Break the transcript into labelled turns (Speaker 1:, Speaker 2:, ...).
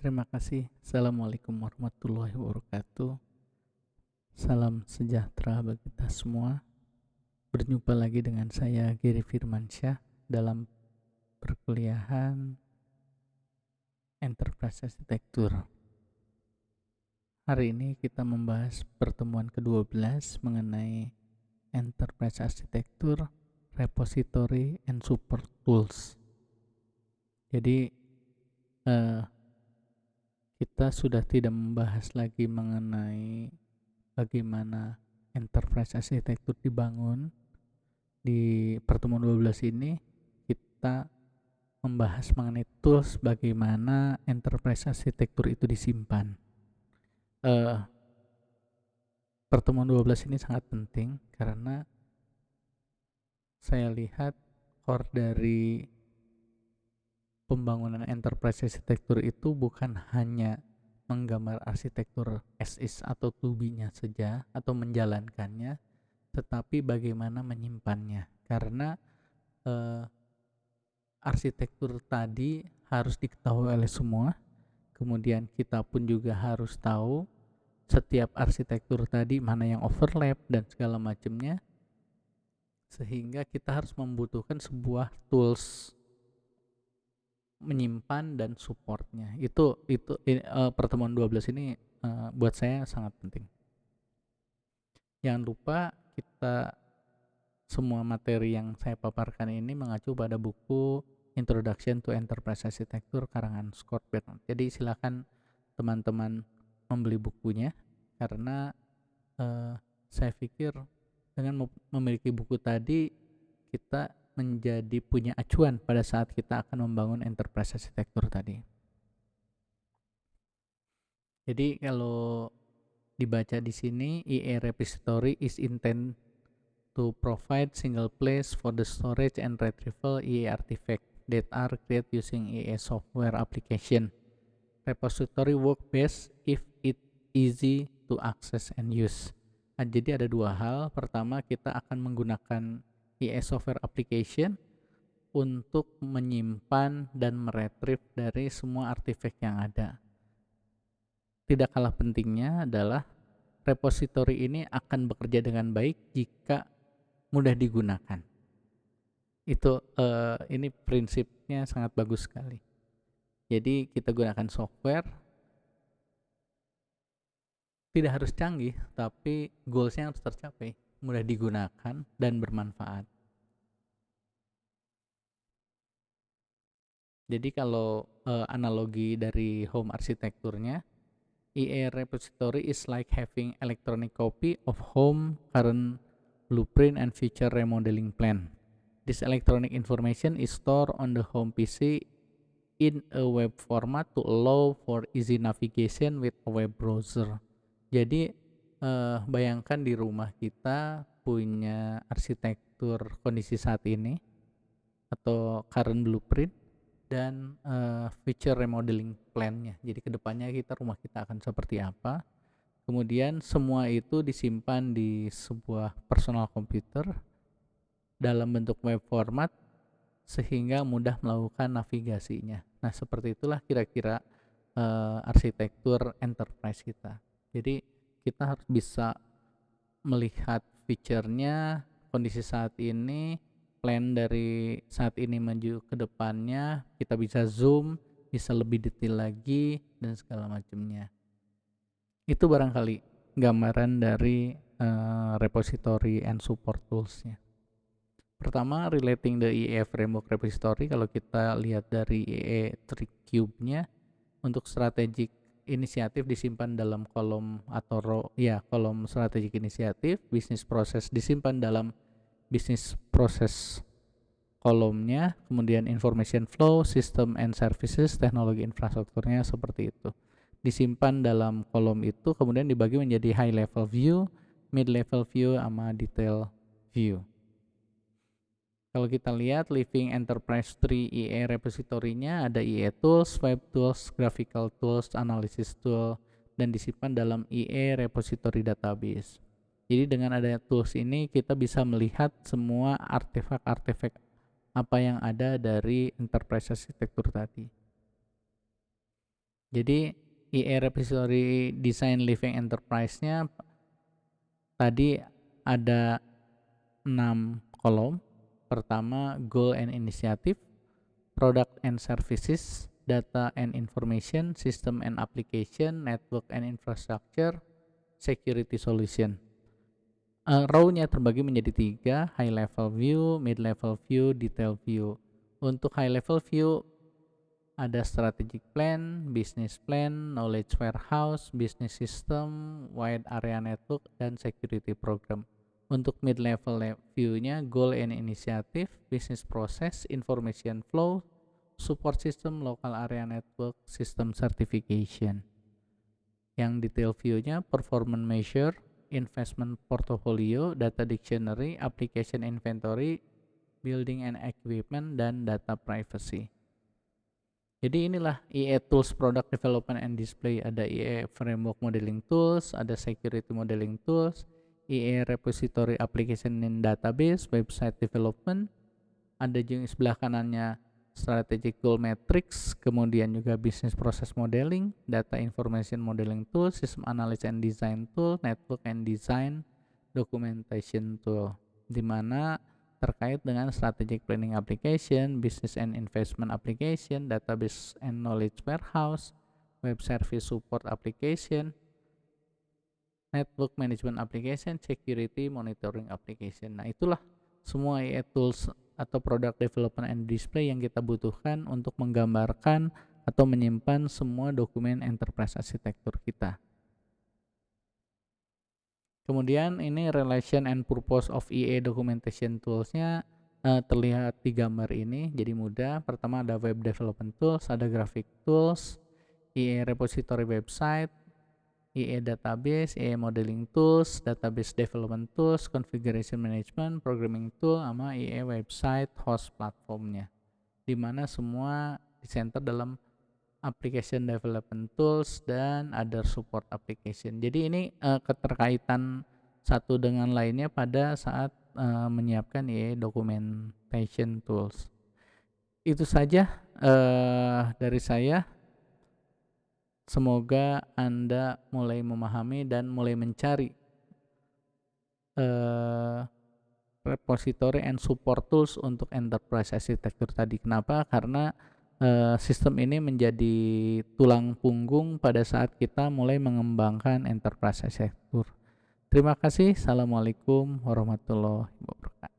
Speaker 1: Terima kasih. Assalamualaikum warahmatullahi wabarakatuh. Salam sejahtera bagi kita semua. Berjumpa lagi dengan saya Giri Firmansyah dalam perkuliahan Enterprise Arsitektur. Hari ini kita membahas pertemuan ke-12 mengenai Enterprise Arsitektur, Repository and Support Tools. Jadi kita sudah tidak membahas lagi mengenai bagaimana enterprise arsitektur dibangun. Di pertemuan 12 ini kita membahas mengenai tools bagaimana enterprise arsitektur itu disimpan. Pertemuan 12 ini sangat penting karena saya lihat core dari pembangunan enterprise arsitektur itu bukan hanya menggambar arsitektur as is atau to be-nya saja atau menjalankannya, tetapi bagaimana menyimpannya. Karena arsitektur tadi harus diketahui oleh semua, kemudian kita pun juga harus tahu setiap arsitektur tadi mana yang overlap dan segala macamnya, sehingga kita harus membutuhkan sebuah tools menyimpan dan supportnya. Itu pertemuan 12 ini buat saya sangat penting. Jangan lupa kita semua materi yang saya paparkan ini mengacu pada buku Introduction to Enterprise Architecture karangan Scott Bernard. Jadi silakan teman-teman membeli bukunya karena saya pikir dengan memiliki buku tadi kita menjadi punya acuan pada saat kita akan membangun enterprise arsitektur tadi. Jadi kalau dibaca di sini, EA repository is intended to provide single place for the storage and retrieval EA artifact that are created using EA software application. Repository work best if it easy to access and use. Nah, jadi ada dua hal. Pertama, kita akan menggunakan EA software application untuk menyimpan dan meretrieve dari semua artefak yang ada. Tidak kalah pentingnya adalah repository ini akan bekerja dengan baik jika mudah digunakan. Itu ini prinsipnya sangat bagus sekali. Jadi kita gunakan software, tidak harus canggih, tapi goalsnya harus tercapai, mudah digunakan dan bermanfaat. Jadi kalau analogi dari home arsitekturnya, EA repository is like having electronic copy of home current blueprint and future remodeling plan. This electronic information is stored on the home PC in a web format to allow for easy navigation with a web browser. Jadi bayangkan di rumah kita punya arsitektur kondisi saat ini atau current blueprint dan future remodeling plan-nya. Jadi kedepannya rumah kita akan seperti apa. Kemudian semua itu disimpan di sebuah personal computer dalam bentuk web format sehingga mudah melakukan navigasinya. Nah, seperti itulah kira-kira arsitektur enterprise kita. Jadi kita harus bisa melihat feature-nya, kondisi saat ini, plan dari saat ini menuju ke depannya, kita bisa zoom, bisa lebih detail lagi dan segala macamnya. Itu barangkali gambaran dari repository and support tools-nya. Pertama, relating the EA framework repository, kalau kita lihat dari EA Cube-nya, untuk strategic inisiatif disimpan dalam kolom atau row, kolom strategic inisiatif, bisnis proses disimpan dalam bisnis proses kolomnya, kemudian information flow, system and services, teknologi infrastrukturnya seperti itu. Disimpan dalam kolom itu, kemudian dibagi menjadi high level view, mid level view, sama detail view. Kalau kita lihat Living Enterprise Tree EA repository-nya ada EA Tools, Web Tools, Graphical Tools, Analysis Tool, dan disimpan dalam EA Repository Database. Jadi dengan adanya tools ini kita bisa melihat semua artefak-artefak apa yang ada dari enterprise arsitektur tadi. Jadi IE Repository Design Living Enterprise-nya tadi ada 6 kolom. Pertama, goal and initiative, product and services, data and information, system and application, network and infrastructure, security solution. Row-nya terbagi menjadi 3, high level view, mid level view, detail view. Untuk high level view ada strategic plan, business plan, knowledge warehouse, business system, wide area network, dan security program. Untuk mid level view-nya goal and initiative, business process, information flow, support system, local area network, system certification. Yang detail view-nya performance measure, investment portfolio, data dictionary, application inventory, building and equipment, dan data privacy. Jadi inilah IE Tools Product Development and Display. Ada IE Framework Modeling Tools, ada Security Modeling Tools, IE Repository Application and Database, Website Development, ada juga sebelah kanannya Strategic Goal Matrix, kemudian juga Business Process Modeling, Data Information Modeling Tool, System Analysis and Design Tool, Network and Design, Documentation Tool, di mana terkait dengan Strategic Planning Application, Business and Investment Application, Database and Knowledge Warehouse, Web Service Support Application, Network Management Application, Security Monitoring Application. Nah, itulah semua IE tools atau product development and display yang kita butuhkan untuk menggambarkan atau menyimpan semua dokumen enterprise arsitektur kita. Kemudian ini relation and purpose of IE documentation tools-nya terlihat di gambar ini, jadi mudah. Pertama ada web development tools, ada graphic tools, IE repository website, IE database, IE modeling tools, database development tools, configuration management, programming tool, sama IE website host platformnya, dimana semua di-center dalam application development tools dan other support application. Jadi ini keterkaitan satu dengan lainnya pada saat menyiapkan IE documentation tools. Itu saja dari saya. Semoga Anda mulai memahami dan mulai mencari repository and support tools untuk enterprise architecture tadi. Kenapa? Karena sistem ini menjadi tulang punggung pada saat kita mulai mengembangkan enterprise architecture. Terima kasih. Assalamualaikum warahmatullahi wabarakatuh.